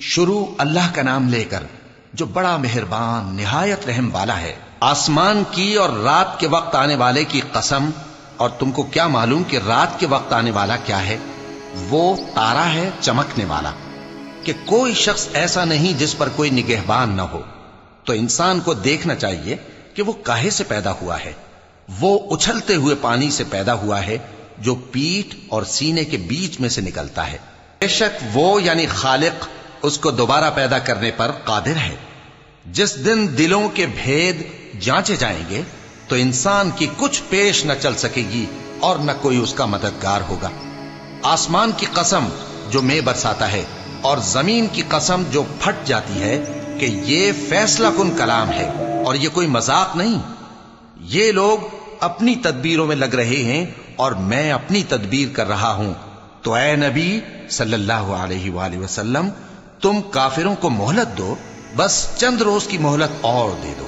شروع اللہ کا نام لے کر جو بڑا مہربان نہایت رحم والا ہے۔ آسمان کی اور رات کے وقت آنے والے کی قسم، اور تم کو کیا معلوم کہ رات کے وقت آنے والا کیا ہے؟ وہ تارا ہے چمکنے والا، کہ کوئی شخص ایسا نہیں جس پر کوئی نگہبان نہ ہو۔ تو انسان کو دیکھنا چاہیے کہ وہ کاہے سے پیدا ہوا ہے۔ وہ اچھلتے ہوئے پانی سے پیدا ہوا ہے جو پیٹھ اور سینے کے بیچ میں سے نکلتا ہے۔ بے شک وہ یعنی خالق اس کو دوبارہ پیدا کرنے پر قادر ہے۔ جس دن دلوں کے بھید جانچے جائیں گے تو انسان کی کچھ پیش نہ چل سکے گی اور نہ کوئی اس کا مددگار ہوگا۔ آسمان کی قسم جو مے برساتا ہے، اور زمین کی قسم جو پھٹ جاتی ہے، کہ یہ فیصلہ کن کلام ہے اور یہ کوئی مذاق نہیں۔ یہ لوگ اپنی تدبیروں میں لگ رہے ہیں اور میں اپنی تدبیر کر رہا ہوں۔ تو اے نبی صلی اللہ علیہ وآلہ وسلم، تم کافروں کو مہلت دو، بس چند روز کی مہلت اور دے دو۔